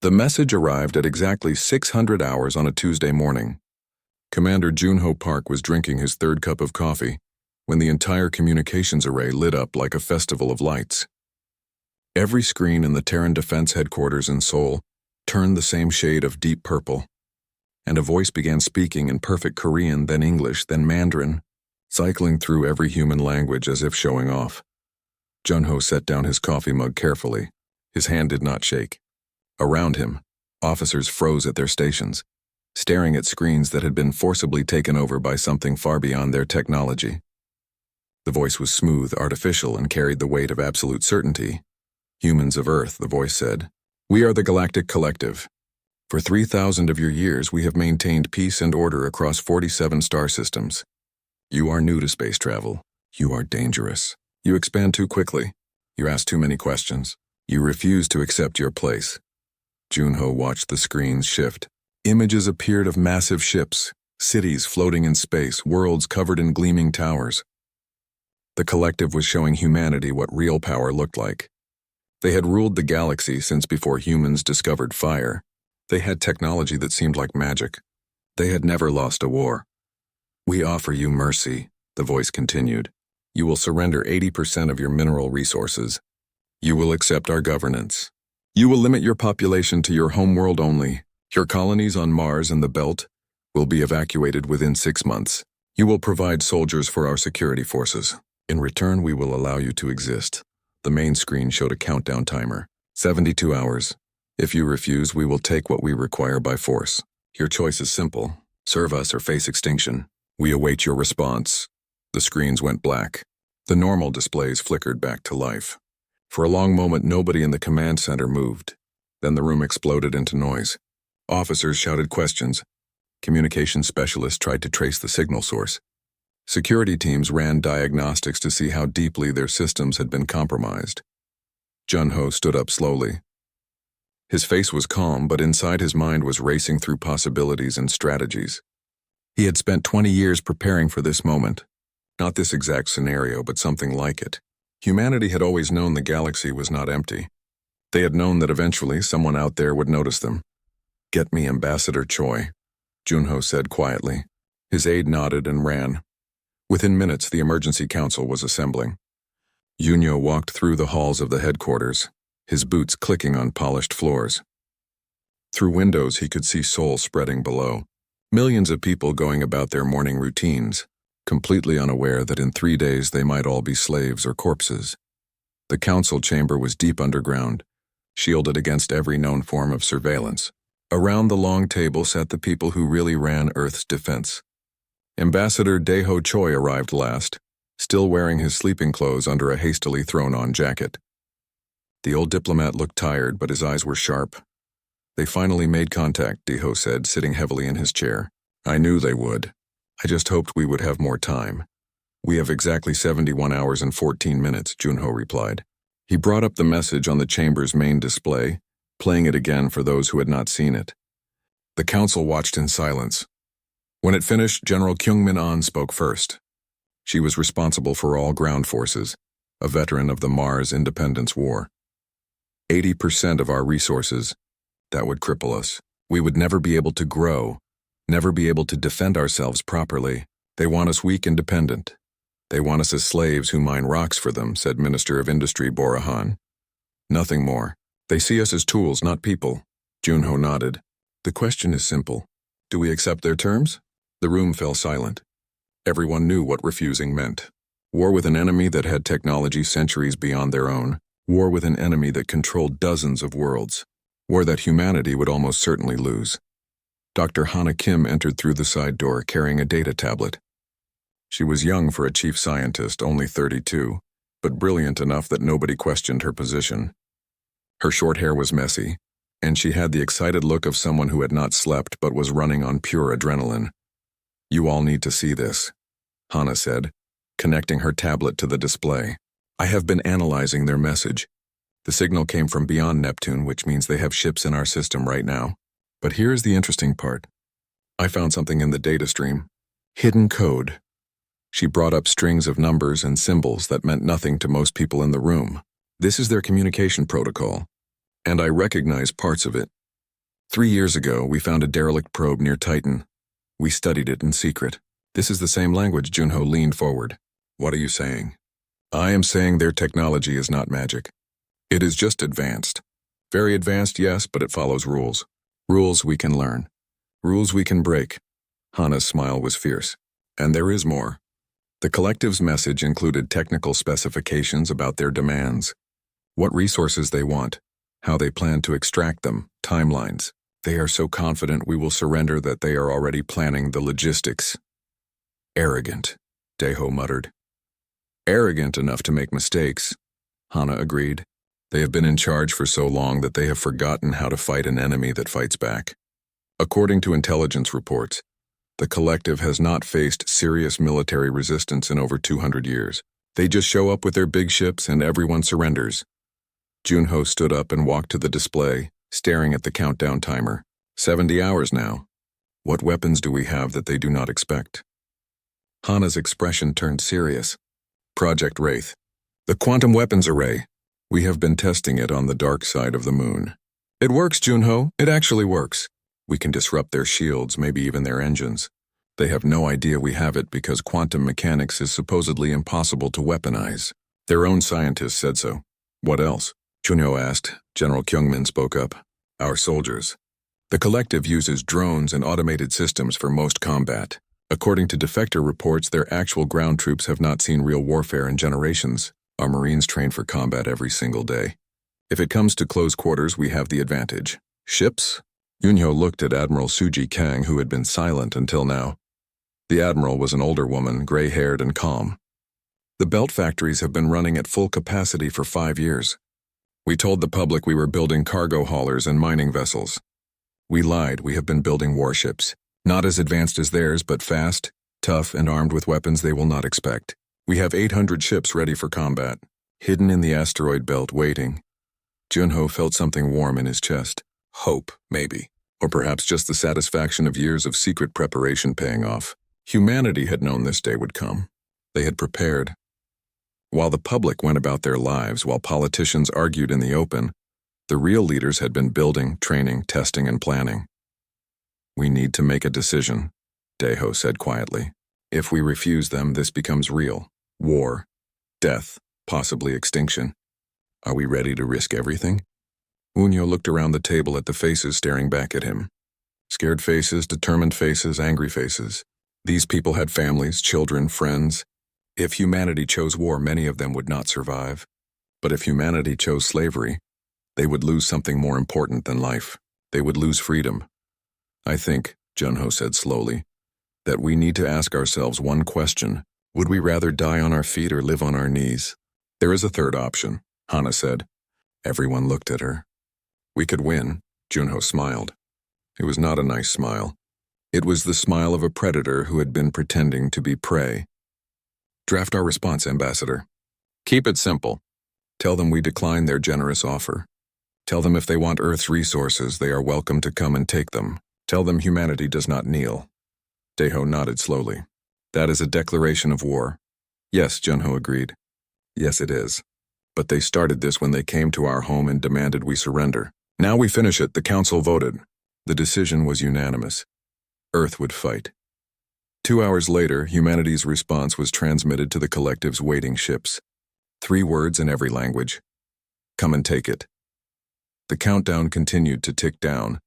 The message arrived at exactly 600 hours on a Tuesday morning. Commander Junho Park was drinking his third cup of coffee when the entire communications array lit up like a festival of lights. Every screen in the Terran Defense Headquarters in Seoul turned the same shade of deep purple, and a voice began speaking in perfect Korean, then English, then Mandarin, cycling through every human language as if showing off. Junho set down his coffee mug carefully. His hand did not shake. Around him, officers froze at their stations, staring at screens that had been forcibly taken over by something far beyond their technology. The voice was smooth, artificial, and carried the weight of absolute certainty. "Humans of Earth," the voice said. "We are the Galactic Collective. For 3,000 of your years, we have maintained peace and order across 47 star systems. You are new to space travel. You are dangerous. You expand too quickly. You ask too many questions. You refuse to accept your place." Junho watched the screens shift. Images appeared of massive ships, cities floating in space, worlds covered in gleaming towers. The collective was showing humanity what real power looked like. They had ruled the galaxy since before humans discovered fire. They had technology that seemed like magic. They had never lost a war. "We offer you mercy," the voice continued. "You will surrender 80% of your mineral resources. You will accept our governance. You will limit your population to your homeworld only. Your colonies on Mars and the Belt will be evacuated within 6 months. You will provide soldiers for our security forces. In return, we will allow you to exist." The main screen showed a countdown timer. 72 hours. "If you refuse, we will take what we require by force. Your choice is simple. Serve us or face extinction. We await your response." The screens went black. The normal displays flickered back to life. For a long moment, nobody in the command center moved. Then the room exploded into noise. Officers shouted questions. Communication specialists tried to trace the signal source. Security teams ran diagnostics to see how deeply their systems had been compromised. Junho stood up slowly. His face was calm, but inside his mind was racing through possibilities and strategies. He had spent 20 years preparing for this moment. Not this exact scenario, but something like it. Humanity had always known the galaxy was not empty. They had known that eventually someone out there would notice them. "Get me Ambassador Choi," Junho said quietly. His aide nodded and ran. Within minutes, the emergency council was assembling. Junho walked through the halls of the headquarters, his boots clicking on polished floors. Through windows, he could see Seoul spreading below. Millions of people going about their morning routines, completely unaware that in 3 days they might all be slaves or corpses. The council chamber was deep underground, shielded against every known form of surveillance. Around the long table sat the people who really ran Earth's defense. Ambassador Daeho Choi arrived last, still wearing his sleeping clothes under a hastily thrown-on jacket. The old diplomat looked tired, but his eyes were sharp. "They finally made contact," Daeho said, sitting heavily in his chair. "I knew they would. I just hoped we would have more time." "We have exactly 71 hours and 14 minutes, Junho replied. He brought up the message on the chamber's main display, playing it again for those who had not seen it. The council watched in silence. When it finished, General Kyungmin-an spoke first. She was responsible for all ground forces, a veteran of the Mars Independence War. 80% of our resources, that would cripple us. We would never be able to grow, never be able to defend ourselves properly. They want us weak and dependent. They want us as slaves who mine rocks for them, said Minister of Industry Borahan. Nothing more. They see us as tools, not people. Junho nodded. The question is simple. Do we accept their terms? The room fell silent. Everyone knew what refusing meant. War with an enemy that had technology centuries beyond their own. War with an enemy that controlled dozens of worlds. War that humanity would almost certainly lose. Dr. Hana Kim entered through the side door carrying a data tablet. She was young for a chief scientist, only 32, but brilliant enough that nobody questioned her position. Her short hair was messy, and she had the excited look of someone who had not slept but was running on pure adrenaline. You all need to see this, Hana said, connecting her tablet to the display. I have been analyzing their message. The signal came from beyond Neptune, which means they have ships in our system right now. But here's the interesting part. I found something in the data stream. Hidden code. She brought up strings of numbers and symbols that meant nothing to most people in the room. This is their communication protocol, and I recognize parts of it. 3 years ago, we found a derelict probe near Titan. We studied it in secret. This is the same language. Junho leaned forward. What are you saying? I am saying their technology is not magic. It is just advanced. Very advanced, yes, but it follows rules. Rules we can learn. Rules we can break. Hana's smile was fierce. And there is more. The collective's message included technical specifications about their demands, what resources they want, how they plan to extract them, timelines. They are so confident we will surrender that they are already planning the logistics. Arrogant, Deho muttered. Arrogant enough to make mistakes, Hana agreed. They have been in charge for so long that they have forgotten how to fight an enemy that fights back. According to intelligence reports, the collective has not faced serious military resistance in over 200 years. They just show up with their big ships and everyone surrenders. Junho stood up and walked to the display, staring at the countdown timer. 70 hours now. What weapons do we have that they do not expect? Hana's expression turned serious. Project Wraith. The quantum weapons array. We have been testing it on the dark side of the moon. It works, Junho. It actually works. We can disrupt their shields, maybe even their engines. They have no idea we have it because quantum mechanics is supposedly impossible to weaponize. Their own scientists said so. What else? Junho asked. General Kyungmin spoke up. Our soldiers. The collective uses drones and automated systems for most combat. According to defector reports, their actual ground troops have not seen real warfare in generations. Our Marines train for combat every single day. If it comes to close quarters, we have the advantage. Ships? Yunho looked at Admiral Suji Kang, who had been silent until now. The Admiral was an older woman, gray-haired and calm. The belt factories have been running at full capacity for 5 years. We told the public we were building cargo haulers and mining vessels. We lied. We have been building warships. Not as advanced as theirs, but fast, tough, and armed with weapons they will not expect. We have 800 ships ready for combat, hidden in the asteroid belt waiting. Junho felt something warm in his chest. Hope, maybe. Or perhaps just the satisfaction of years of secret preparation paying off. Humanity had known this day would come. They had prepared. While the public went about their lives, while politicians argued in the open, the real leaders had been building, training, testing, and planning. We need to make a decision, Deho said quietly. If we refuse them, this becomes real. War, death, possibly extinction. Are we ready to risk everything? Unyo looked around the table at the faces staring back at him. Scared faces, determined faces, angry faces. These people had families, children, friends. If humanity chose war, many of them would not survive. But if humanity chose slavery, they would lose something more important than life. They would lose freedom. I think, Junho said slowly, that we need to ask ourselves one question. Would we rather die on our feet or live on our knees? There is a third option, Hana said. Everyone looked at her. We could win, Junho smiled. It was not a nice smile. It was the smile of a predator who had been pretending to be prey. Draft our response, Ambassador. Keep it simple. Tell them we decline their generous offer. Tell them if they want Earth's resources, they are welcome to come and take them. Tell them humanity does not kneel. Deho nodded slowly. That is a declaration of war. Yes, Junho agreed. Yes, it is. But they started this when they came to our home and demanded we surrender. Now we finish it. The council voted. The decision was unanimous. Earth would fight. 2 hours later, humanity's response was transmitted to the collective's waiting ships. 3 words in every language. Come and take it. The countdown continued to tick down,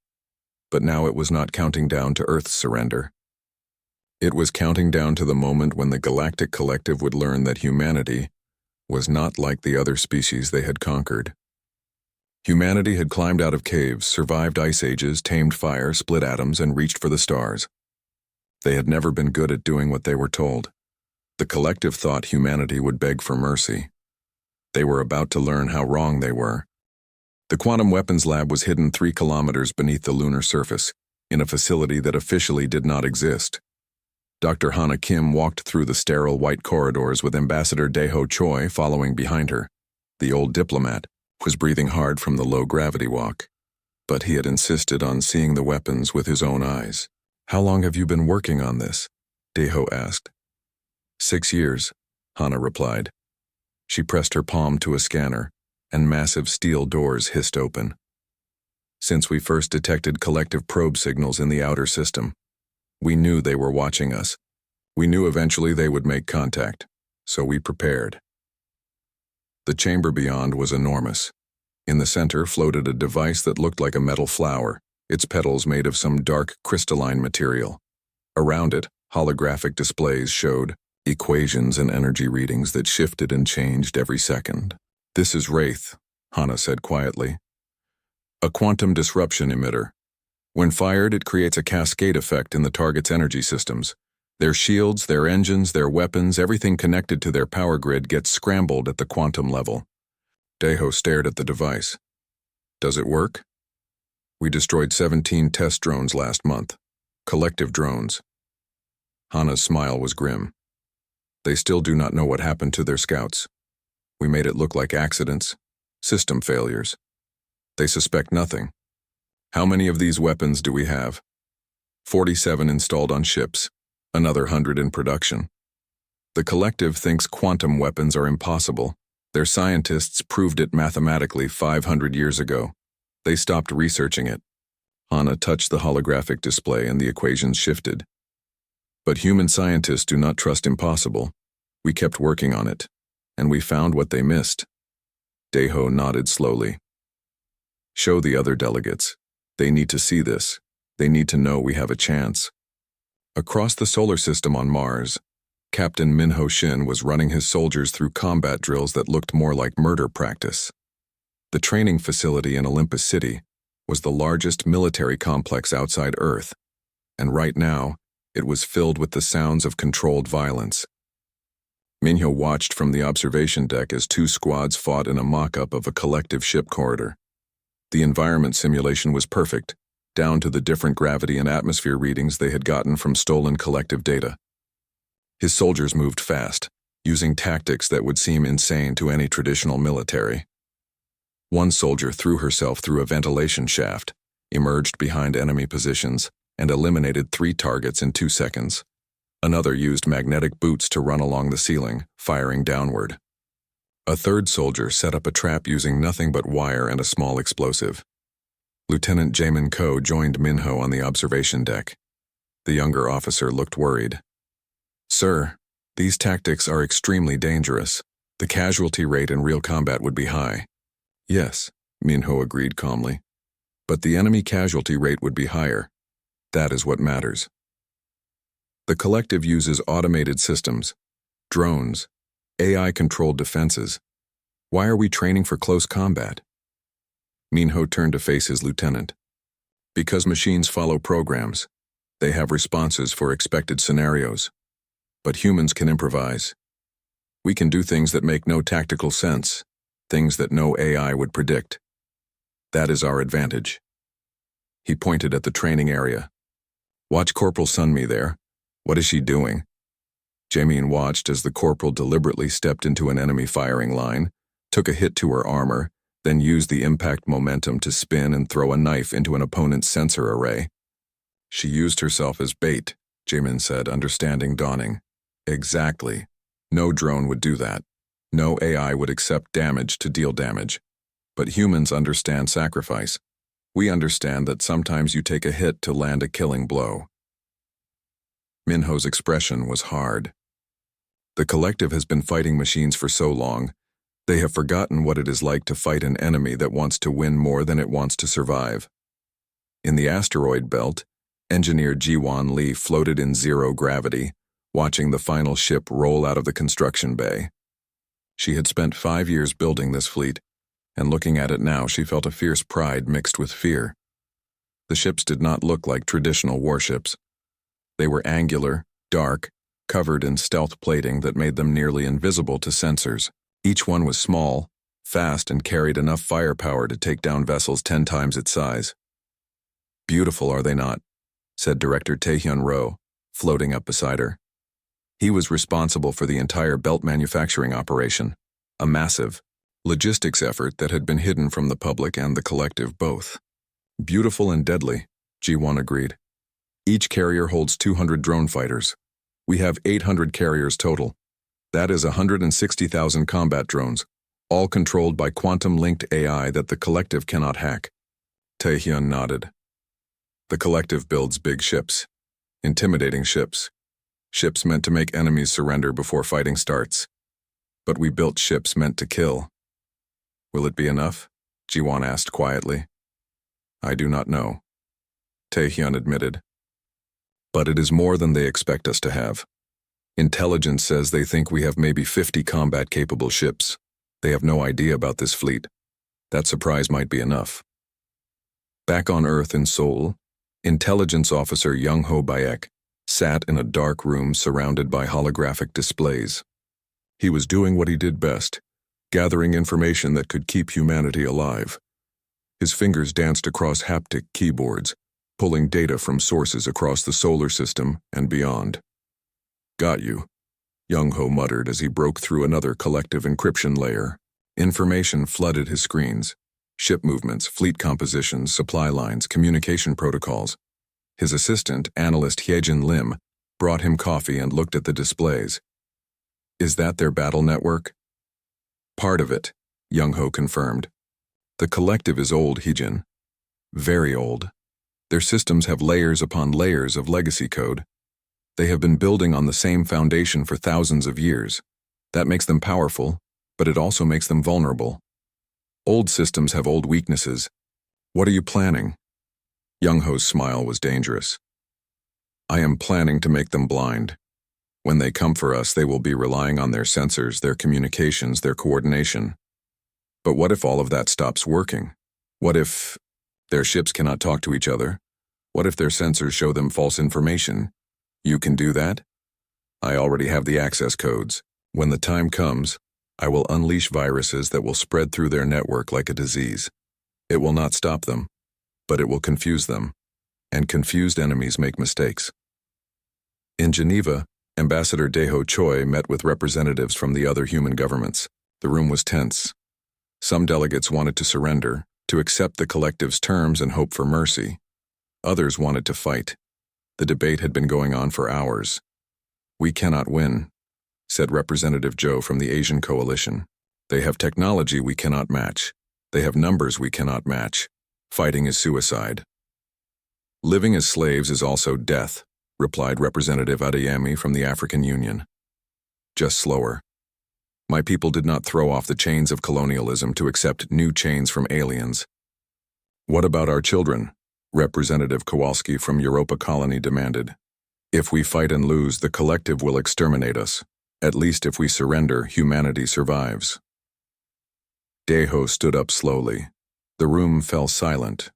but now it was not counting down to Earth's surrender. It was counting down to the moment when the Galactic Collective would learn that humanity was not like the other species they had conquered. Humanity had climbed out of caves, survived ice ages, tamed fire, split atoms, and reached for the stars. They had never been good at doing what they were told. The collective thought humanity would beg for mercy. They were about to learn how wrong they were. The quantum weapons lab was hidden 3 kilometers beneath the lunar surface, in a facility that officially did not exist. Dr. Hana Kim walked through the sterile white corridors with Ambassador Deho Choi following behind her. The old diplomat was breathing hard from the low-gravity walk, but he had insisted on seeing the weapons with his own eyes. How long have you been working on this? Deho asked. 6 years, Hana replied. She pressed her palm to a scanner, and massive steel doors hissed open. since we first detected collective probe signals in the outer system. We knew they were watching us. We knew eventually they would make contact, so we prepared. The chamber beyond was enormous. In the center floated a device that looked like a metal flower, its petals made of some dark crystalline material. Around it, holographic displays showed equations and energy readings that shifted and changed every second. "This is Wraith," Hana said quietly. "A quantum disruption emitter. When fired, it creates a cascade effect in the target's energy systems. Their shields, their engines, their weapons, everything connected to their power grid gets scrambled at the quantum level." Deho stared at the device. "Does it work?" "We destroyed 17 test drones last month. Collective drones." Hana's smile was grim. "They still do not know what happened to their scouts. We made it look like accidents, system failures. They suspect nothing. How many of these weapons do we have?" 47 installed on ships, another 100 in production. The collective thinks quantum weapons are impossible. Their scientists proved it mathematically 500 years ago. They stopped researching it. Hana touched the holographic display and the equations shifted. "But human scientists do not trust impossible. We kept working on it, and we found what they missed." Deho nodded slowly. "Show the other delegates. They need to see this. They need to know we have a chance." Across the solar system on Mars, Captain Minho Shin was running his soldiers through combat drills that looked more like murder practice. The training facility in Olympus City was the largest military complex outside Earth, and right now, it was filled with the sounds of controlled violence. Minho watched from the observation deck as 2 squads fought in a mock-up of a collective ship corridor. The environment simulation was perfect, down to the different gravity and atmosphere readings they had gotten from stolen collective data. His soldiers moved fast, using tactics that would seem insane to any traditional military. One soldier threw herself through a ventilation shaft, emerged behind enemy positions, and eliminated 3 targets in 2 seconds. Another used magnetic boots to run along the ceiling, firing downward. A third soldier set up a trap using nothing but wire and a small explosive. Lieutenant Jamin Ko joined Minho on the observation deck. The younger officer looked worried. "Sir, these tactics are extremely dangerous. The casualty rate in real combat would be high." "Yes," Minho agreed calmly. "But the enemy casualty rate would be higher. That is what matters." The collective uses automated systems, drones, AI-controlled defenses. Why are we training for close combat? Minho turned to face his lieutenant. "Because machines follow programs. They have responses for expected scenarios. But humans can improvise. We can do things that make no tactical sense, things that no AI would predict. That is our advantage." He pointed at the training area. "Watch Corporal Sunmi there. What is she doing?" Jamin watched as the corporal deliberately stepped into an enemy firing line, took a hit to her armor, then used the impact momentum to spin and throw a knife into an opponent's sensor array. "She used herself as bait," Jamin said, understanding dawning. "Exactly. No drone would do that. No AI would accept damage to deal damage. But humans understand sacrifice. We understand that sometimes you take a hit to land a killing blow." Minho's expression was hard. The collective has been fighting machines for so long, they have forgotten what it is like to fight an enemy that wants to win more than it wants to survive. In the asteroid belt, engineer Jiwan Lee floated in zero gravity, watching the final ship roll out of the construction bay. She had spent 5 years building this fleet, and looking at it now she felt a fierce pride mixed with fear. The ships did not look like traditional warships. They were angular, dark, covered in stealth plating that made them nearly invisible to sensors. Each one was small, fast, and carried enough firepower to take down vessels 10 times its size. "Beautiful, are they not?" said Director Taehyun Ro, floating up beside her. He was responsible for the entire belt manufacturing operation, a massive logistics effort that had been hidden from the public and the collective both. "Beautiful and deadly," Ji-won agreed. "Each carrier holds 200 drone fighters. We have 800 carriers total. That is 160,000 combat drones, all controlled by quantum-linked AI that the collective cannot hack. Taehyun nodded. The collective builds big ships. Intimidating ships. Ships meant to make enemies surrender before fighting starts. But we built ships meant to kill. Will it be enough? Jiwon asked quietly. I do not know, Taehyun admitted. But it is more than they expect us to have. Intelligence says they think we have maybe 50 combat-capable ships. They have no idea about this fleet. That surprise might be enough. Back on Earth in Seoul, Intelligence Officer Young-ho Baek sat in a dark room surrounded by holographic displays. He was doing what he did best, gathering information that could keep humanity alive. His fingers danced across haptic keyboards, pulling data from sources across the solar system and beyond. Got you, Young-ho muttered as he broke through another collective encryption layer. Information flooded his screens. Ship movements, fleet compositions, supply lines, communication protocols. His assistant, analyst Hyejin Lim, brought him coffee and looked at the displays. Is that their battle network? Part of it, Young-ho confirmed. The collective is old, Hyejin. Very old. Their systems have layers upon layers of legacy code. They have been building on the same foundation for thousands of years. That makes them powerful, but it also makes them vulnerable. Old systems have old weaknesses. What are you planning? Young-ho's smile was dangerous. I am planning to make them blind. When they come for us, they will be relying on their sensors, their communications, their coordination. But what if all of that stops working? What if their ships cannot talk to each other? What if their sensors show them false information? You can do that? I already have the access codes. When the time comes, I will unleash viruses that will spread through their network like a disease. It will not stop them, but it will confuse them, and confused enemies make mistakes. In Geneva, Ambassador Daeho Choi met with representatives from the other human governments. The room was tense. Some delegates wanted to surrender, to accept the collective's terms and hope for mercy. Others wanted to fight. The debate had been going on for hours. We cannot win, said Representative Joe from the Asian Coalition. They have technology we cannot match. They have numbers we cannot match. Fighting is suicide. Living as slaves is also death, replied Representative Adeyemi from the African Union. Just slower. My people did not throw off the chains of colonialism to accept new chains from aliens. What about our children? Representative Kowalski from Europa Colony demanded. If we fight and lose, the collective will exterminate us. At least if we surrender, humanity survives. Daeho stood up slowly. The room fell silent.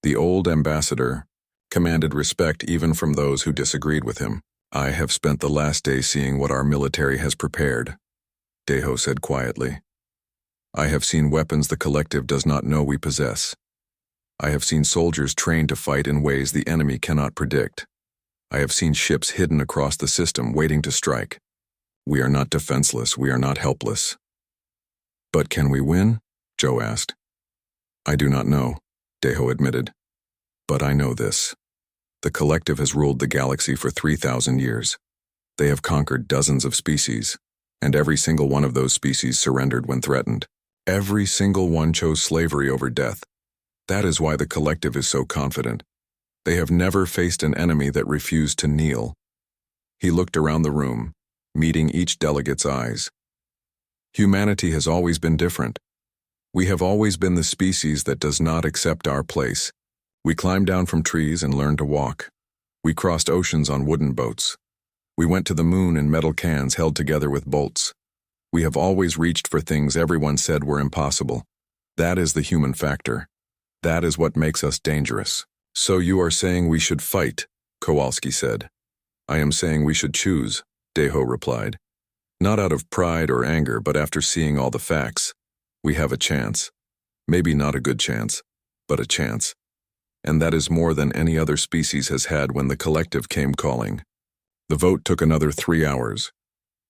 The old ambassador commanded respect even from those who disagreed with him. I have spent the last day seeing what our military has prepared, Daeho said quietly. I have seen weapons the collective does not know we possess. I have seen soldiers trained to fight in ways the enemy cannot predict. I have seen ships hidden across the system waiting to strike. We are not defenseless, we are not helpless. But can we win? Joe asked. I do not know, Daeho admitted. But I know this. The collective has ruled the galaxy for 3,000 years. They have conquered dozens of species, and every single one of those species surrendered when threatened. Every single one chose slavery over death. That is why the collective is so confident. They have never faced an enemy that refused to kneel. He looked around the room, meeting each delegate's eyes. Humanity has always been different. We have always been the species that does not accept our place. We climbed down from trees and learned to walk. We crossed oceans on wooden boats. We went to the moon in metal cans held together with bolts. We have always reached for things everyone said were impossible. That is the human factor. That is what makes us dangerous. So you are saying we should fight, Kowalski said. I am saying we should choose, Daeho replied. Not out of pride or anger, but after seeing all the facts. We have a chance. Maybe not a good chance, but a chance. And that is more than any other species has had when the collective came calling. The vote took another 3 hours.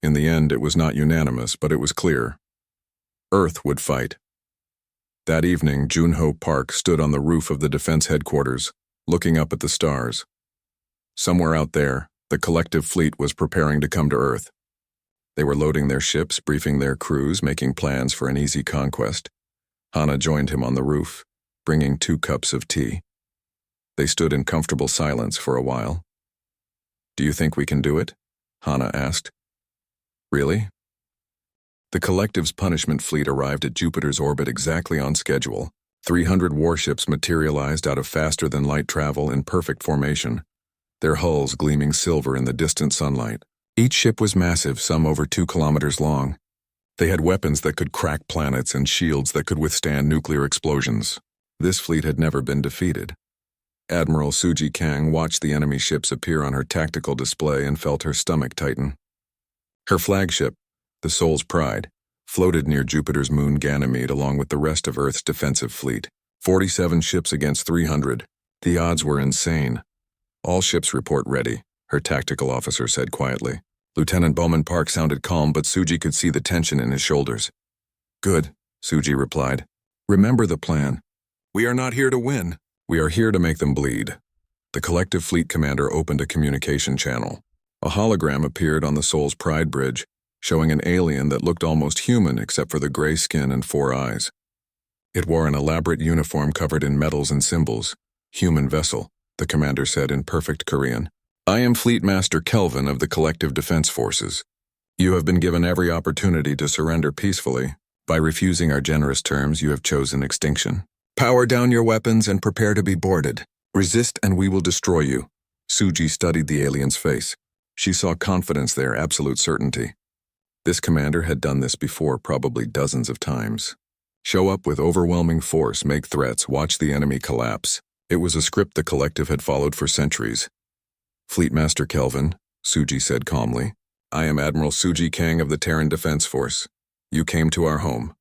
In the end, it was not unanimous, but it was clear. Earth would fight. That evening, Junho Park stood on the roof of the defense headquarters, looking up at the stars. Somewhere out there, the collective fleet was preparing to come to Earth. They were loading their ships, briefing their crews, making plans for an easy conquest. Hana joined him on the roof. bringing 2 cups of tea. They stood in comfortable silence for a while. "Do you think we can do it?" Hana asked. "Really?" The Collective's punishment fleet arrived at Jupiter's orbit exactly on schedule. 300 warships materialized out of faster-than-light travel in perfect formation, their hulls gleaming silver in the distant sunlight. Each ship was massive, some over 2 kilometers long. They had weapons that could crack planets and shields that could withstand nuclear explosions. This fleet had never been defeated. Admiral Suji Kang watched the enemy ships appear on her tactical display and felt her stomach tighten. Her flagship, the Soul's Pride, floated near Jupiter's moon Ganymede along with the rest of Earth's defensive fleet. 47 ships against 300. The odds were insane. "All ships report ready," her tactical officer said quietly. Lieutenant Bowman Park sounded calm, but Suji could see the tension in his shoulders. "Good," Suji replied. "Remember the plan. We are not here to win. We are here to make them bleed." The Collective Fleet Commander opened a communication channel. A hologram appeared on the Soul's Pride bridge, showing an alien that looked almost human except for the gray skin and 4 eyes. It wore an elaborate uniform covered in medals and symbols. "Human vessel," the commander said in perfect Korean. "I am Fleet Master Kelvin of the Collective Defense Forces. You have been given every opportunity to surrender peacefully. By refusing our generous terms, you have chosen extinction. Power down your weapons and prepare to be boarded. Resist and we will destroy you." Suji studied the alien's face. She saw confidence there, absolute certainty. This commander had done this before, probably dozens of times. Show up with overwhelming force, make threats, watch the enemy collapse. It was a script the Collective had followed for centuries. "Fleet Master Kelvin," Suji said calmly, "I am Admiral Suji Kang of the Terran Defense Force. You came to our home.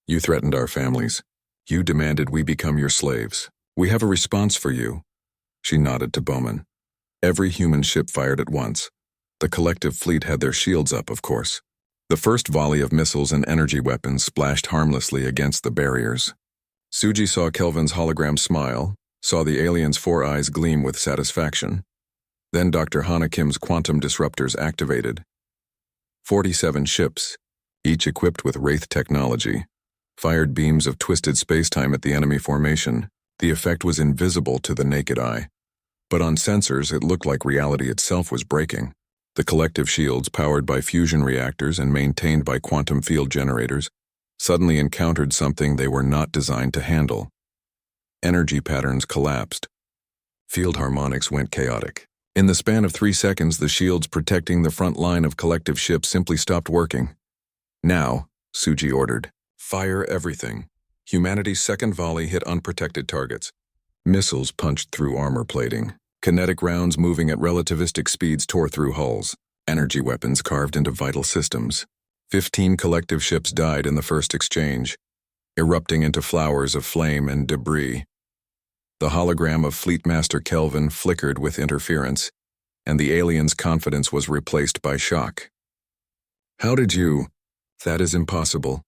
You threatened our families. You demanded we become your slaves. We have a response for you." She nodded to Bowman. Every human ship fired at once. The Collective Fleet had their shields up, of course. The first volley of missiles and energy weapons splashed harmlessly against the barriers. Suji saw Kelvin's hologram smile, saw the alien's 4 eyes gleam with satisfaction. Then Dr. Hana Kim's quantum disruptors activated. 47 ships, each equipped with Wraith technology, fired beams of twisted spacetime at the enemy formation. The effect was invisible to the naked eye, but on sensors it looked like reality itself was breaking. The Collective shields, powered by fusion reactors and maintained by quantum field generators, suddenly encountered something they were not designed to handle. Energy patterns collapsed. Field harmonics went chaotic. In the span of 3 seconds, the shields protecting the front line of Collective ships simply stopped working. "Now," Suji ordered, "fire everything." Humanity's second volley hit unprotected targets. Missiles punched through armor plating. Kinetic rounds moving at relativistic speeds tore through hulls. Energy weapons carved into vital systems. 15 Collective ships died in the first exchange, erupting into flowers of flame and debris. The hologram of Fleet Master Kelvin flickered with interference, and the alien's confidence was replaced by shock. "How did you? That is impossible."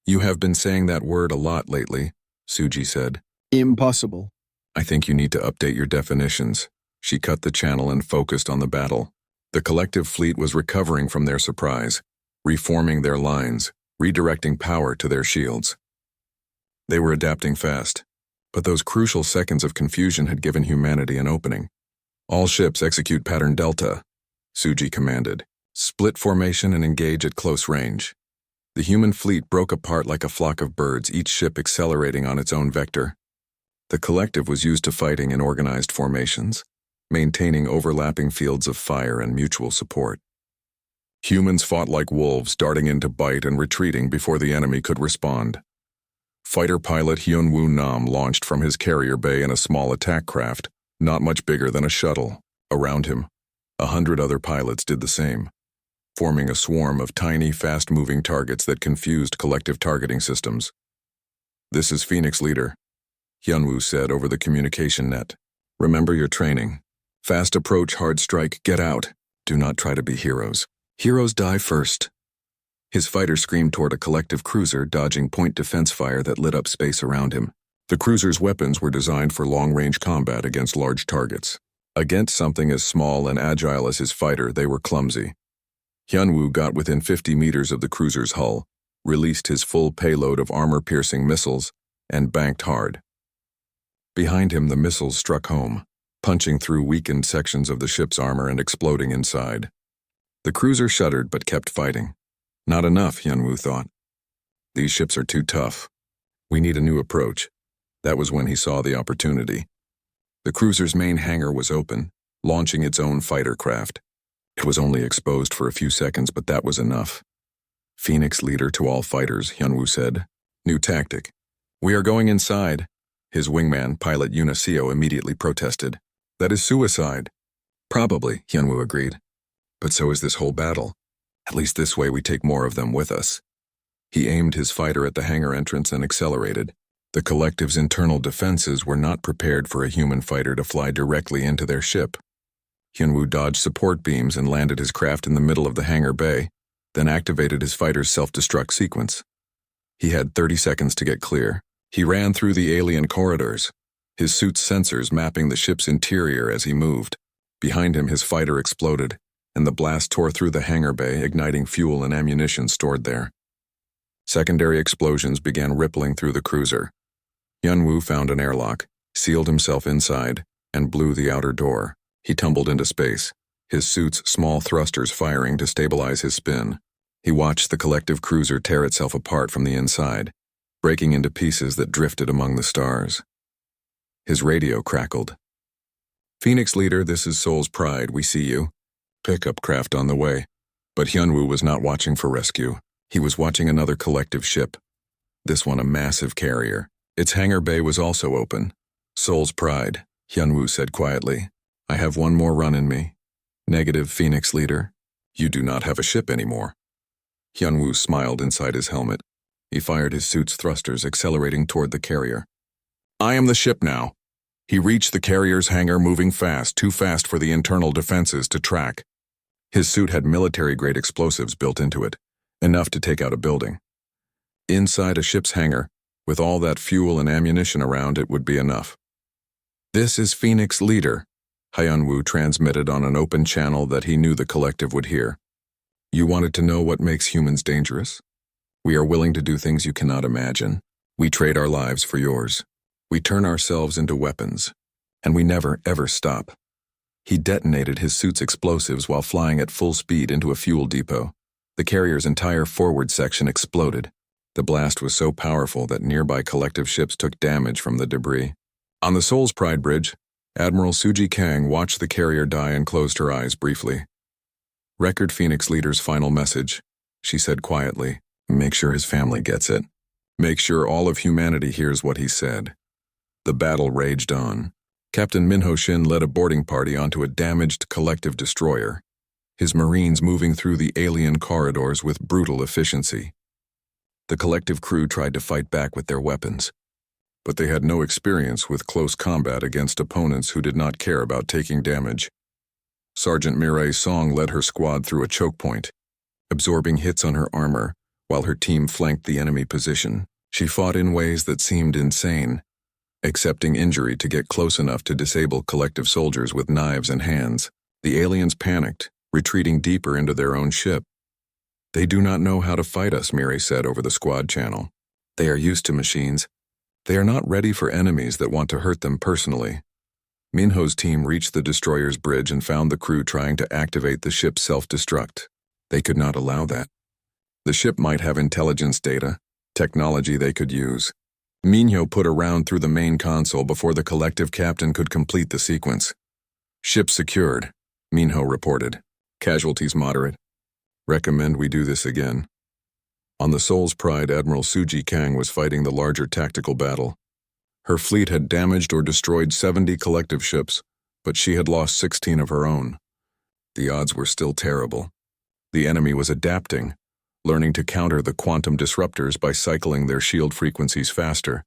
"You have been saying that word a lot lately," Suji said. "Impossible." "I think you need to update your definitions." She cut the channel and focused on the battle. The Collective Fleet was recovering from their surprise, reforming their lines, redirecting power to their shields. They were adapting fast, but those crucial seconds of confusion had given humanity an opening. "All ships execute pattern Delta," Suji commanded. "Split formation and engage at close range." The human fleet broke apart like a flock of birds, each ship accelerating on its own vector. The Collective was used to fighting in organized formations, maintaining overlapping fields of fire and mutual support. Humans fought like wolves, darting in to bite and retreating before the enemy could respond. Fighter pilot Hyun-Woo Nam launched from his carrier bay in a small attack craft, not much bigger than a shuttle. Around him, 100 other pilots did the same, forming a swarm of tiny, fast-moving targets that confused Collective targeting systems. "This is Phoenix Leader," Hyun-Woo said over the communication net. "Remember your training. Fast approach, hard strike, get out. Do not try to be heroes. Heroes die first." His fighter screamed toward a Collective cruiser, dodging point defense fire that lit up space around him. The cruiser's weapons were designed for long-range combat against large targets. Against something as small and agile as his fighter, they were clumsy. Hyun-Woo got within 50 meters of the cruiser's hull, released his full payload of armor-piercing missiles, and banked hard. Behind him, the missiles struck home, punching through weakened sections of the ship's armor and exploding inside. The cruiser shuddered but kept fighting. Not enough, Hyunwoo thought. These ships are too tough. We need a new approach. That was when he saw the opportunity. The cruiser's main hangar was open, launching its own fighter craft. It was only exposed for a few seconds, but that was enough. Phoenix leader to all fighters, Hyunwoo said. New tactic. We are going inside. His wingman, pilot Uniseo, immediately protested. That is suicide. Probably, Hyunwoo agreed. But so is this whole battle. At least this way we take more of them with us. He aimed his fighter at the hangar entrance and accelerated. The collective's internal defenses were not prepared for a human fighter to fly directly into their ship. Hyunwoo dodged support beams and landed his craft in the middle of the hangar bay, then activated his fighter's self-destruct sequence. He had 30 seconds to get clear. He ran through the alien corridors, his suit's sensors mapping the ship's interior as he moved. Behind him, his fighter exploded, and the blast tore through the hangar bay, igniting fuel and ammunition stored there. Secondary explosions began rippling through the cruiser. Hyunwoo found an airlock, sealed himself inside, and blew the outer door. He tumbled into space, his suit's small thrusters firing to stabilize his spin. He watched the collective cruiser tear itself apart from the inside, breaking into pieces that drifted among the stars. His radio crackled. Phoenix leader, this is Seoul's Pride, we see you. Pickup craft on the way. But Hyunwoo was not watching for rescue. He was watching another collective ship. This one a massive carrier. Its hangar bay was also open. Seoul's Pride, Hyunwoo said quietly. I have one more run in me. Negative, Phoenix leader. You do not have a ship anymore. Hyunwoo smiled inside his helmet. He fired his suit's thrusters, accelerating toward the carrier. I am the ship now. He reached the carrier's hangar moving fast, too fast for the internal defenses to track. His suit had military-grade explosives built into it, enough to take out a building. Inside a ship's hangar, with all that fuel and ammunition around, it would be enough. This is Phoenix leader, Hyunwoo transmitted on an open channel that he knew the collective would hear. You wanted to know what makes humans dangerous? We are willing to do things you cannot imagine. We trade our lives for yours. We turn ourselves into weapons. And we never, ever stop. He detonated his suit's explosives while flying at full speed into a fuel depot. The carrier's entire forward section exploded. The blast was so powerful that nearby collective ships took damage from the debris. On the Seoul's Pride Bridge, Admiral Suji Kang watched the carrier die and closed her eyes briefly. Record Phoenix leader's final message, she said quietly. Make sure his family gets it. Make sure all of humanity hears what he said. The battle raged on. Captain Minho Shin led a boarding party onto a damaged collective destroyer, his Marines moving through the alien corridors with brutal efficiency. The collective crew tried to fight back with their weapons, but they had no experience with close combat against opponents who did not care about taking damage. Sergeant Mireille Song led her squad through a choke point, absorbing hits on her armor while her team flanked the enemy position. She fought in ways that seemed insane, accepting injury to get close enough to disable collective soldiers with knives and hands. The aliens panicked, retreating deeper into their own ship. They do not know how to fight us, Mireille said over the squad channel. They are used to machines. They are not ready for enemies that want to hurt them personally. Minho's team reached the destroyer's bridge and found the crew trying to activate the ship's self-destruct. They could not allow that. The ship might have intelligence data, technology they could use. Minho put a round through the main console before the collective captain could complete the sequence. Ship secured, Minho reported. Casualties moderate. Recommend we do this again. On the Seoul's Pride, Admiral Suji Kang was fighting the larger tactical battle. Her fleet had damaged or destroyed 70 collective ships, but she had lost 16 of her own. The odds were still terrible. The enemy was adapting, learning to counter the quantum disruptors by cycling their shield frequencies faster.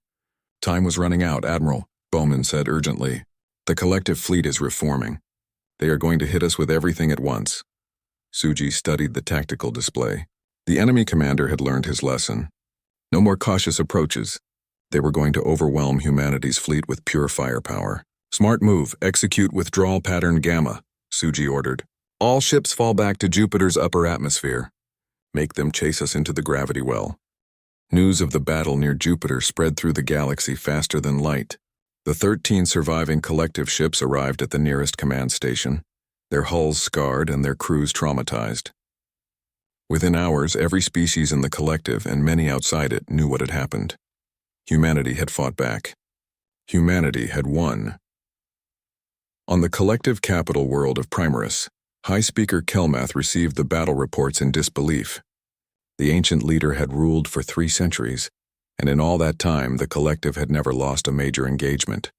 Time was running out, Admiral, Bowman said urgently. The collective fleet is reforming. They are going to hit us with everything at once. Suji studied the tactical display. The enemy commander had learned his lesson. No more cautious approaches. They were going to overwhelm humanity's fleet with pure firepower. Smart move, execute withdrawal pattern Gamma, Suji ordered. All ships fall back to Jupiter's upper atmosphere. Make them chase us into the gravity well. News of the battle near Jupiter spread through the galaxy faster than light. The 13 surviving collective ships arrived at the nearest command station, their hulls scarred and their crews traumatized. Within hours, every species in the collective and many outside it knew what had happened. Humanity had fought back. Humanity had won. On the collective capital world of Primaris, High Speaker Kelmath received the battle reports in disbelief. The ancient leader had ruled for 3 centuries, and in all that time the collective had never lost a major engagement.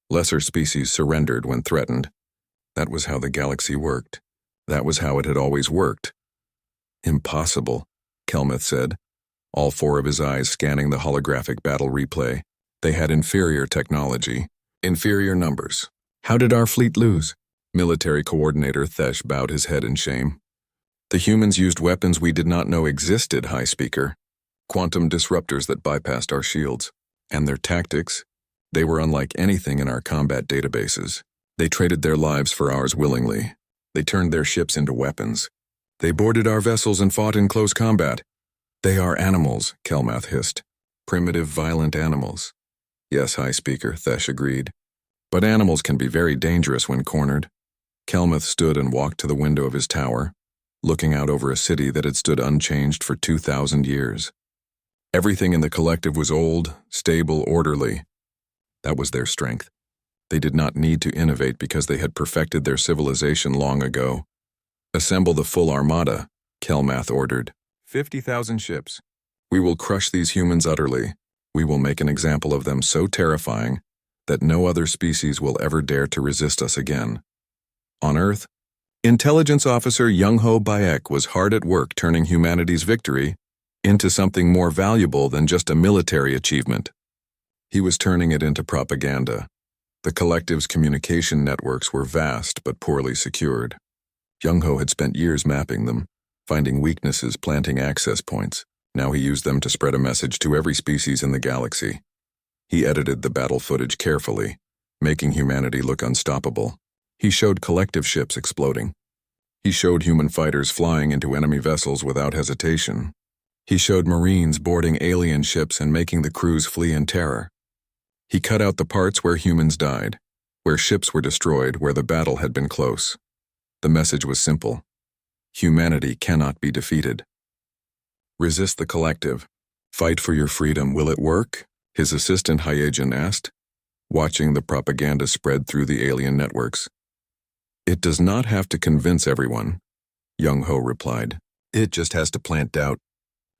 Lesser species surrendered when threatened. That was how the galaxy worked. That was how it had always worked. Impossible, Kelmath said, all 4 of his eyes scanning the holographic battle replay. They had inferior technology, inferior numbers. How did our fleet lose? Military Coordinator Thesh bowed his head in shame. The humans used weapons we did not know existed, High Speaker. Quantum disruptors that bypassed our shields. And their tactics? They were unlike anything in our combat databases. They traded their lives for ours willingly. They turned their ships into weapons. They boarded our vessels and fought in close combat. They are animals, Kelmath hissed. Primitive, violent animals. Yes, High Speaker, Thesh agreed. But animals can be very dangerous when cornered. Kelmath stood and walked to the window of his tower, looking out over a city that had stood unchanged for 2,000 years. Everything in the collective was old, stable, orderly. That was their strength. They did not need to innovate because they had perfected their civilization long ago. Assemble the full armada, Kelmath ordered. 50,000 ships. We will crush these humans utterly. We will make an example of them so terrifying that no other species will ever dare to resist us again. On Earth, Intelligence Officer Young-Ho Bayek was hard at work turning humanity's victory into something more valuable than just a military achievement. He was turning it into propaganda. The collective's communication networks were vast but poorly secured. Young-Ho had spent years mapping them, finding weaknesses, planting access points. Now he used them to spread a message to every species in the galaxy. He edited the battle footage carefully, making humanity look unstoppable. He showed collective ships exploding. He showed human fighters flying into enemy vessels without hesitation. He showed Marines boarding alien ships and making the crews flee in terror. He cut out the parts where humans died, where ships were destroyed, where the battle had been close. The message was simple. Humanity cannot be defeated. Resist the collective. Fight for your freedom. Will it work? His assistant Hyagin asked, watching the propaganda spread through the alien networks. It does not have to convince everyone, Young-Ho replied. It just has to plant doubt.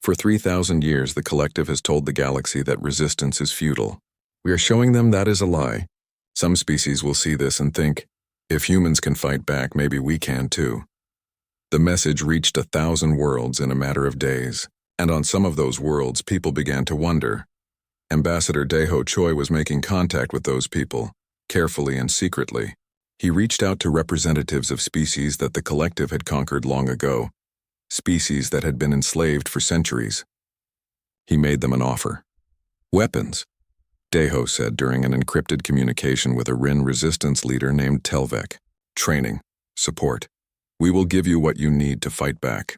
For 3,000 years, the collective has told the galaxy that resistance is futile. We are showing them that is a lie. Some species will see this and think, if humans can fight back, maybe we can too. The message reached 1,000 worlds in a matter of days, and on some of those worlds, people began to wonder. Ambassador Daeho Choi was making contact with those people, carefully and secretly. He reached out to representatives of species that the collective had conquered long ago, species that had been enslaved for centuries. He made them an offer. Weapons, Daeho said during an encrypted communication with a Rin resistance leader named Telvek. Training, support. We will give you what you need to fight back.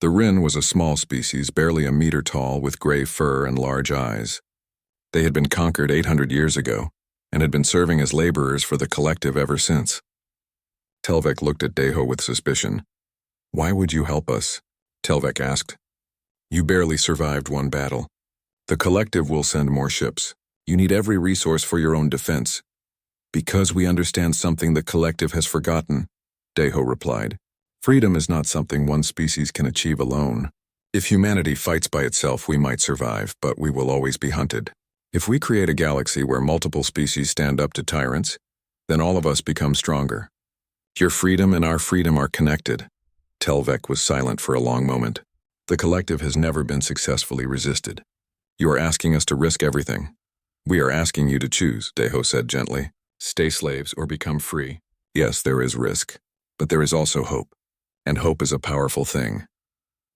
The Rin was a small species, barely a meter tall, with gray fur and large eyes. They had been conquered 800 years ago, and had been serving as laborers for the collective ever since. Telvek looked at Daeho with suspicion. Why would you help us? Telvek asked. You barely survived one battle. The collective will send more ships. You need every resource for your own defense. Because we understand something the collective has forgotten, Daeho replied. Freedom is not something one species can achieve alone. If humanity fights by itself, we might survive, but we will always be hunted. If we create a galaxy where multiple species stand up to tyrants, then all of us become stronger. Your freedom and our freedom are connected. Telvek was silent for a long moment. The collective has never been successfully resisted. You are asking us to risk everything. We are asking you to choose, Daeho said gently. Stay slaves or become free. Yes, there is risk, but there is also hope. And hope is a powerful thing.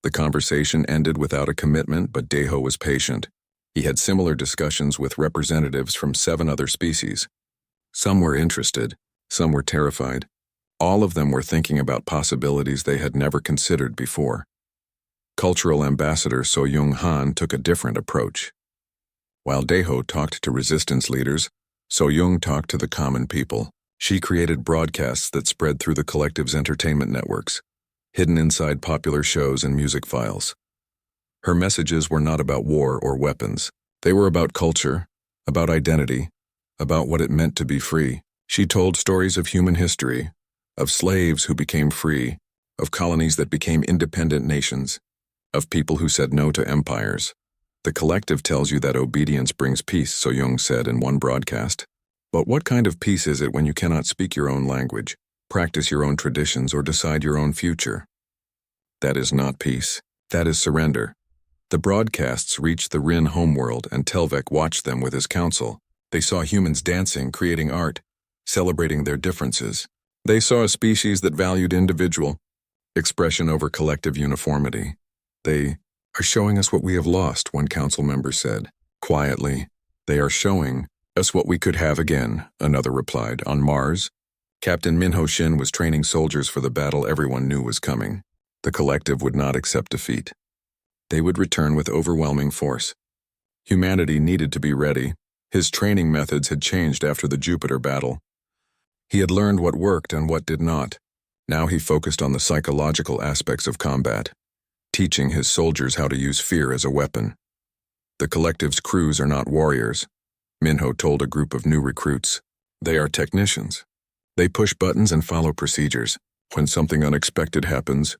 The conversation ended without a commitment, but Daeho was patient. He had similar discussions with representatives from 7 other species. Some were interested, some were terrified. All of them were thinking about possibilities they had never considered before. Cultural Ambassador So Young Han took a different approach. While Daeho talked to resistance leaders, So-young talked to the common people. She created broadcasts that spread through the collective's entertainment networks, hidden inside popular shows and music files. Her messages were not about war or weapons. They were about culture, about identity, about what it meant to be free. She told stories of human history, of slaves who became free, of colonies that became independent nations, of people who said no to empires. The collective tells you that obedience brings peace, So-young said in one broadcast. But what kind of peace is it when you cannot speak your own language, practice your own traditions, or decide your own future? That is not peace. That is surrender. The broadcasts reached the Rin homeworld, and Telvek watched them with his council. They saw humans dancing, creating art, celebrating their differences. They saw a species that valued individual expression over collective uniformity. They are showing us what we have lost, one council member said. Quietly, they are showing us what we could have again, another replied. On Mars, Captain Minho Shin was training soldiers for the battle everyone knew was coming. The collective would not accept defeat. They would return with overwhelming force. Humanity needed to be ready. His training methods had changed after the Jupiter battle. He had learned what worked and what did not. Now he focused on the psychological aspects of combat, teaching his soldiers how to use fear as a weapon. The collective's crews are not warriors, Minho told a group of new recruits. They are technicians. They push buttons and follow procedures. When something unexpected happens,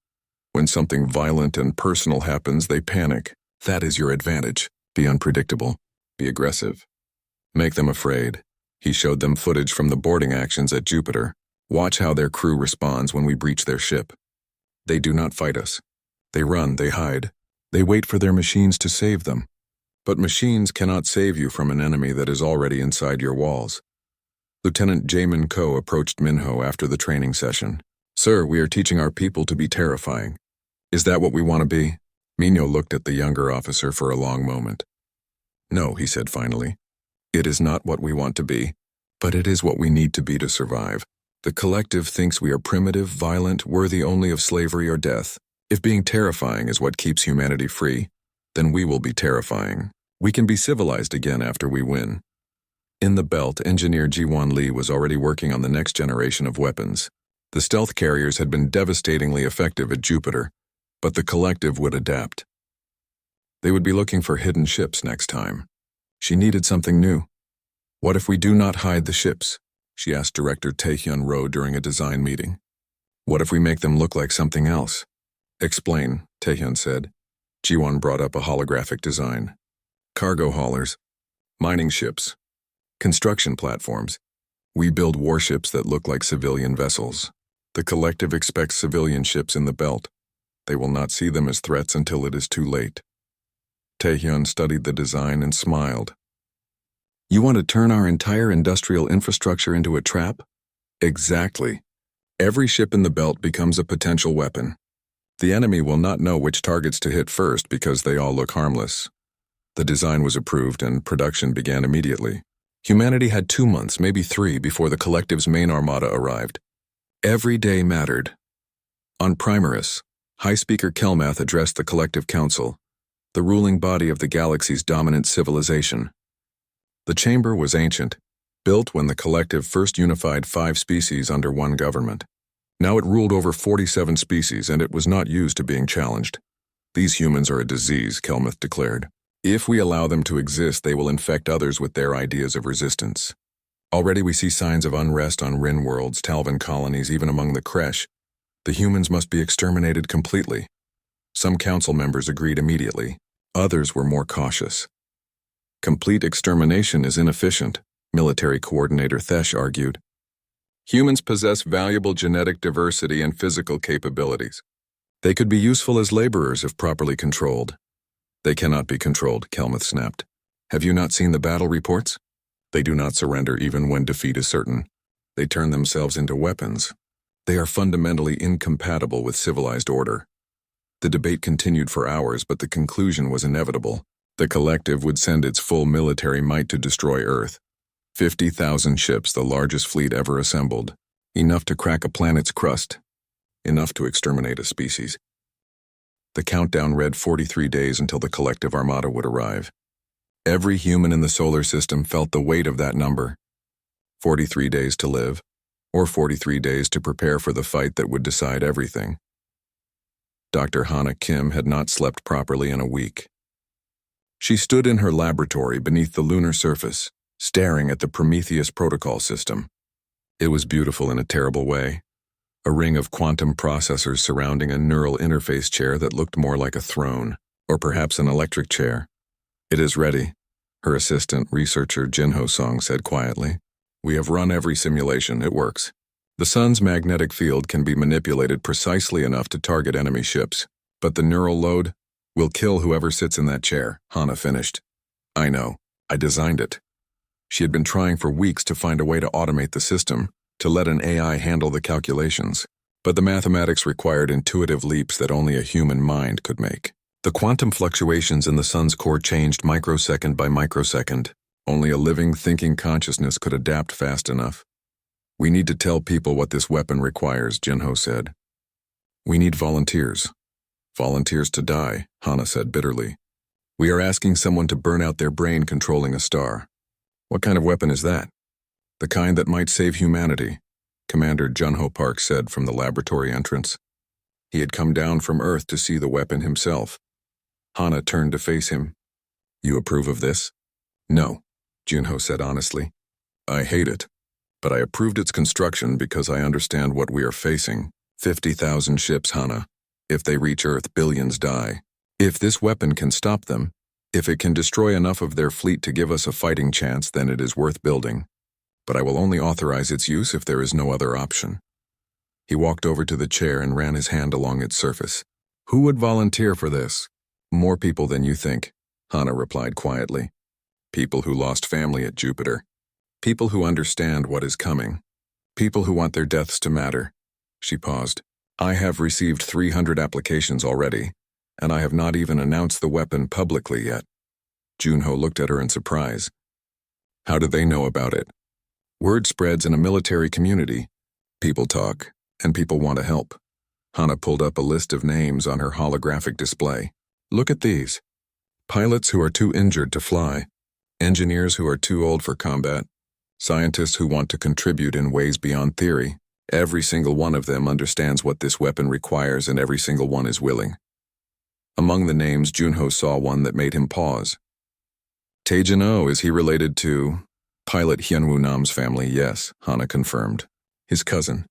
when something violent and personal happens, they panic. That is your advantage. Be unpredictable. Be aggressive. Make them afraid. He showed them footage from the boarding actions at Jupiter. Watch how their crew responds when we breach their ship. They do not fight us. They run, they hide. They wait for their machines to save them. But machines cannot save you from an enemy that is already inside your walls. Lieutenant Jamin Ko approached Minho after the training session. Sir, we are teaching our people to be terrifying. Is that what we want to be? Minho looked at the younger officer for a long moment. No, he said finally. It is not what we want to be, but it is what we need to be to survive. The collective thinks we are primitive, violent, worthy only of slavery or death. If being terrifying is what keeps humanity free, then we will be terrifying. We can be civilized again after we win. In the belt, engineer Ji-won Lee was already working on the next generation of weapons. The stealth carriers had been devastatingly effective at Jupiter, but the collective would adapt. They would be looking for hidden ships next time. She needed something new. What if we do not hide the ships? She asked Director Taehyun Ro during a design meeting. What if we make them look like something else? Explain, Taehyun said. Ji-won brought up a holographic design. Cargo haulers, mining ships, construction platforms. We build warships that look like civilian vessels. The collective expects civilian ships in the belt. They will not see them as threats until it is too late. Taehyun studied the design and smiled. You want to turn our entire industrial infrastructure into a trap? Exactly. Every ship in the belt becomes a potential weapon. The enemy will not know which targets to hit first because they all look harmless. The design was approved and production began immediately. Humanity had 2 months, maybe 3, before the collective's main armada arrived. Every day mattered. On Primaris, High Speaker Kelmath addressed the Collective Council, the ruling body of the galaxy's dominant civilization. The chamber was ancient, built when the collective first unified 5 species under one government. Now it ruled over 47 species, and it was not used to being challenged. These humans are a disease, Kelmath declared. If we allow them to exist, they will infect others with their ideas of resistance. Already we see signs of unrest on Rin worlds, Talvin colonies, even among the Kresh. The humans must be exterminated completely. Some council members agreed immediately. Others were more cautious. Complete extermination is inefficient, military coordinator Thesh argued. Humans possess valuable genetic diversity and physical capabilities. They could be useful as laborers if properly controlled. They cannot be controlled, Kelmath snapped. Have you not seen the battle reports? They do not surrender even when defeat is certain. They turn themselves into weapons. They are fundamentally incompatible with civilized order. The debate continued for hours, but the conclusion was inevitable. The collective would send its full military might to destroy Earth. 50,000 ships, the largest fleet ever assembled. Enough to crack a planet's crust. Enough to exterminate a species. The countdown read 43 days until the collective armada would arrive. Every human in the solar system felt the weight of that number. 43 days to live, or 43 days to prepare for the fight that would decide everything. Dr. Hana Kim had not slept properly in a week. She stood in her laboratory beneath the lunar surface, staring at the Prometheus protocol system. It was beautiful in a terrible way. A ring of quantum processors surrounding a neural interface chair that looked more like a throne, or perhaps an electric chair. "It is ready," her assistant, researcher Jinho Song said quietly. "We have run every simulation. It works. The sun's magnetic field can be manipulated precisely enough to target enemy ships, but the neural load will kill whoever sits in that chair," Hana finished. "I know. I designed it." She had been trying for weeks to find a way to automate the system, to let an AI handle the calculations, but the mathematics required intuitive leaps that only a human mind could make. The quantum fluctuations in the sun's core changed microsecond by microsecond. Only a living, thinking consciousness could adapt fast enough. "We need to tell people what this weapon requires," Jinho said. "We need volunteers." "Volunteers to die," Hana said bitterly. "We are asking someone to burn out their brain controlling a star." "What kind of weapon is that?" "The kind that might save humanity," Commander Junho Park said from the laboratory entrance. He had come down from Earth to see the weapon himself. Hana turned to face him. "You approve of this?" "No," Junho said honestly. "I hate it, but I approved its construction because I understand what we are facing. 50,000 ships, Hana. If they reach Earth, billions die. If this weapon can stop them, if it can destroy enough of their fleet to give us a fighting chance, then it is worth building. But I will only authorize its use if there is no other option." He walked over to the chair and ran his hand along its surface. "Who would volunteer for this?" "More people than you think," Hana replied quietly. "People who lost family at Jupiter. People who understand what is coming. People who want their deaths to matter." She paused. "I have received 300 applications already, and I have not even announced the weapon publicly yet." Junho looked at her in surprise. "How do they know about it?" "Word spreads in a military community. People talk, and people want to help." Hana pulled up a list of names on her holographic display. "Look at these. Pilots who are too injured to fly. Engineers who are too old for combat. Scientists who want to contribute in ways beyond theory. Every single one of them understands what this weapon requires, and every single one is willing." Among the names, Junho saw one that made him pause. "Taejin Oh, is he related to?" "Pilot Hyunwoo Nam's family, yes," Hana confirmed. "His cousin.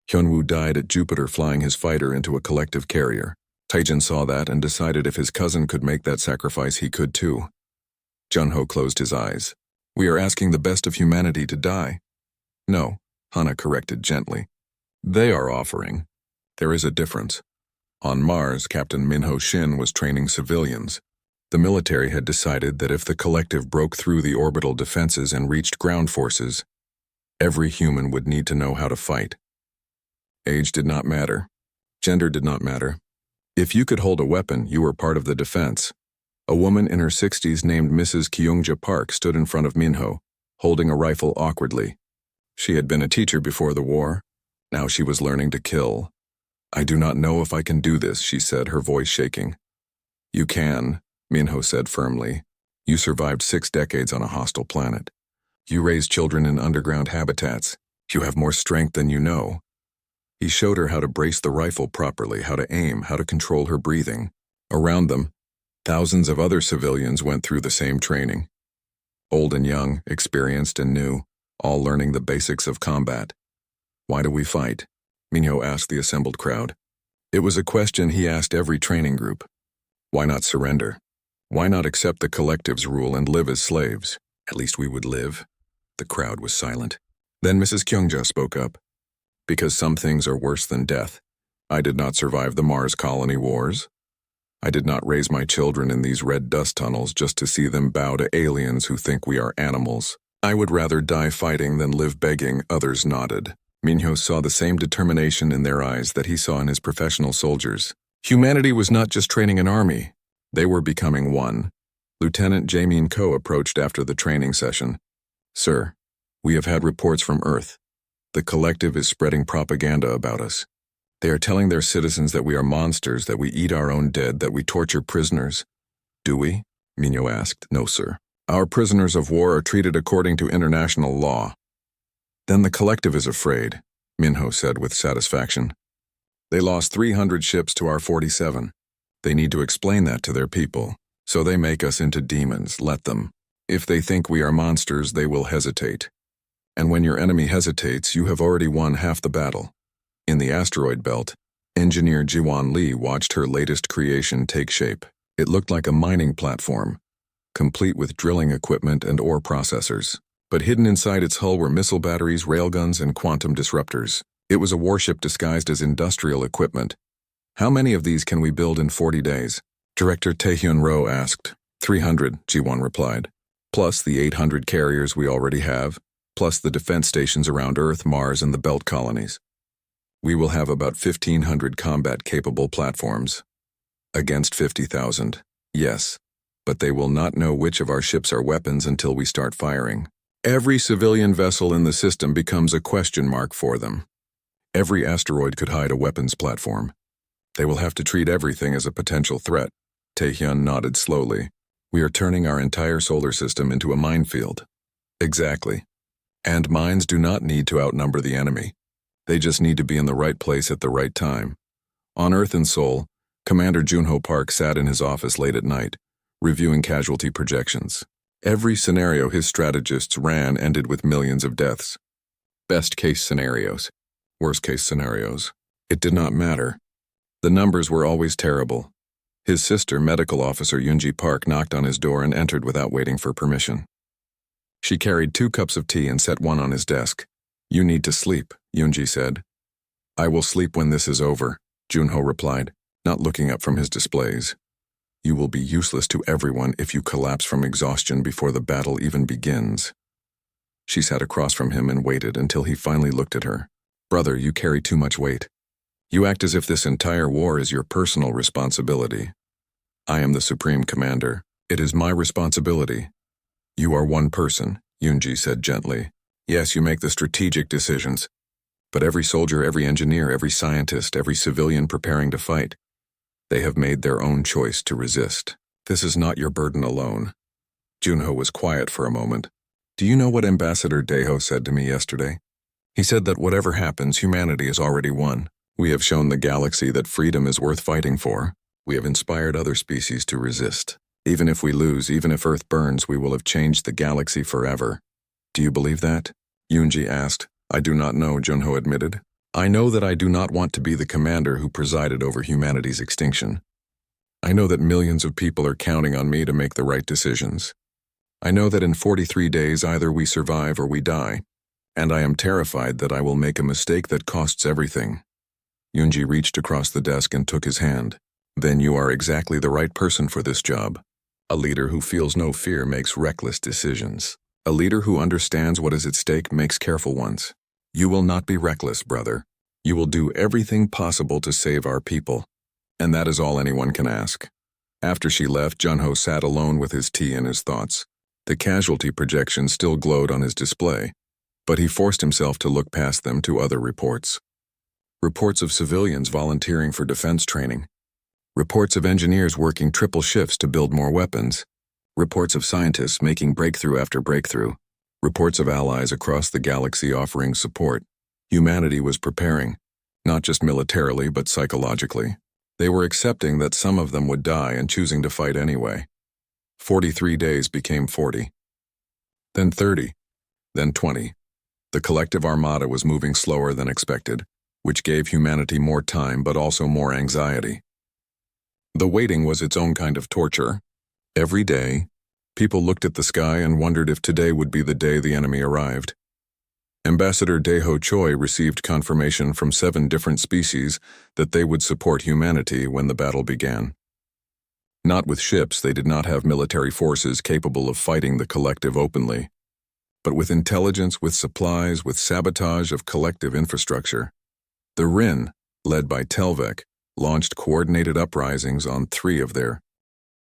Hyunwoo died at Jupiter flying his fighter into a collective carrier. Taejin saw that and decided if his cousin could make that sacrifice, he could too." Junho closed his eyes. "We are asking the best of humanity to die." "No," Hana corrected gently. "They are offering. There is a difference. On Mars, Captain Minho Shin was training civilians. The military had decided that if the collective broke through the orbital defenses and reached ground forces, every human would need to know how to fight. Age did not matter. Gender did not matter. If you could hold a weapon, you were part of the defense." A woman in her 60s named Mrs. Kyungja Park stood in front of Minho, holding a rifle awkwardly. She had been a teacher before the war. Now she was learning to kill. "I do not know if I can do this," she said, her voice shaking. "You can," Minho said firmly. "You survived 6 decades on a hostile planet. You raised children in underground habitats. You have more strength than you know." He showed her how to brace the rifle properly, how to aim, how to control her breathing. Around them, thousands of other civilians went through the same training. Old and young, experienced and new, all learning the basics of combat. "Why do we fight?" Minho asked the assembled crowd. It was a question he asked every training group. Why not surrender? Why not accept the collective's rule and live as slaves? "At least we would live." The crowd was silent. Then Mrs. Kyungja spoke up. "Because some things are worse than death. I did not survive the Mars colony wars. I did not raise my children in these red dust tunnels just to see them bow to aliens who think we are animals. I would rather die fighting than live begging." Others nodded. Minho saw the same determination in their eyes that he saw in his professional soldiers. Humanity was not just training an army. They were becoming one. Lieutenant Jaemin Ko approached after the training session. "Sir, we have had reports from Earth. The collective is spreading propaganda about us. They are telling their citizens that we are monsters, that we eat our own dead, that we torture prisoners." "Do we?" Minho asked. "No, sir. Our prisoners of war are treated according to international law. Then the collective is afraid, Minho said with satisfaction. They lost 300 ships to our 47. They need to explain that to their people, so they make us into demons. Let them. If they think we are monsters, they will hesitate. And when your enemy hesitates, you have already won half the battle. In the asteroid belt, engineer Jiwan Li watched her latest creation take shape. It looked like a mining platform, complete with drilling equipment and ore processors. But hidden inside its hull were missile batteries, railguns, and quantum disruptors. It was a warship disguised as industrial equipment. How many of these can we build in 40 days? Director Taehyun Ro asked. 300, Jiwon replied. Plus the 800 carriers we already have, plus the defense stations around Earth, Mars, and the belt colonies. We will have about 1,500 combat-capable platforms. Against 50,000, yes. But they will not know which of our ships are weapons until we start firing. Every civilian vessel in the system becomes a question mark for them. Every asteroid could hide a weapons platform. They will have to treat everything as a potential threat. Taehyun nodded slowly. We are turning our entire solar system into a minefield. Exactly. And mines do not need to outnumber the enemy. They just need to be in the right place at the right time. On Earth and Seoul, Commander Junho Park sat in his office late at night, reviewing casualty projections. Every scenario his strategists ran ended with millions of deaths. Best-case scenarios. Worst-case scenarios. It did not matter. The numbers were always terrible. His sister, medical officer Yoonji Park, knocked on his door and entered without waiting for permission. She carried 2 cups of tea and set one on his desk. You need to sleep, Yoonji said. I will sleep when this is over, Junho replied, not looking up from his displays. You will be useless to everyone if you collapse from exhaustion before the battle even begins. She sat across from him and waited until he finally looked at her. Brother, you carry too much weight. You act as if this entire war is your personal responsibility. I am the Supreme Commander. It is my responsibility. You are one person, Yoonji said gently. Yes, you make the strategic decisions. But every soldier, every engineer, every scientist, every civilian preparing to fight, they have made their own choice to resist. This is not your burden alone. Junho was quiet for a moment. Do you know what Ambassador Daeho said to me yesterday? He said that whatever happens, humanity has already won. We have shown the galaxy that freedom is worth fighting for. We have inspired other species to resist. Even if we lose, even if Earth burns, we will have changed the galaxy forever. Do you believe that? Yoonji asked. I do not know, Junho admitted. I know that I do not want to be the commander who presided over humanity's extinction. I know that millions of people are counting on me to make the right decisions. I know that in 43 days either we survive or we die, and I am terrified that I will make a mistake that costs everything. Yoonji reached across the desk and took his hand. Then you are exactly the right person for this job. A leader who feels no fear makes reckless decisions. A leader who understands what is at stake makes careful ones. You will not be reckless, brother. You will do everything possible to save our people. And that is all anyone can ask. After she left, Junho sat alone with his tea and his thoughts. The casualty projection still glowed on his display, but he forced himself to look past them to other reports. Reports of civilians volunteering for defense training. Reports of engineers working triple shifts to build more weapons. Reports of scientists making breakthrough after breakthrough. Reports of allies across the galaxy offering support. Humanity was preparing, not just militarily but psychologically. They were accepting that some of them would die and choosing to fight anyway. 43 days became 40. Then 30. Then 20. The collective armada was moving slower than expected, which gave humanity more time but also more anxiety. The waiting was its own kind of torture. Every day, people looked at the sky and wondered if today would be the day the enemy arrived. Ambassador Daeho Choi received confirmation from 7 different species that they would support humanity when the battle began. Not with ships, they did not have military forces capable of fighting the collective openly, but with intelligence, with supplies, with sabotage of collective infrastructure. The Rin, led by Telvek, launched coordinated uprisings on 3 of their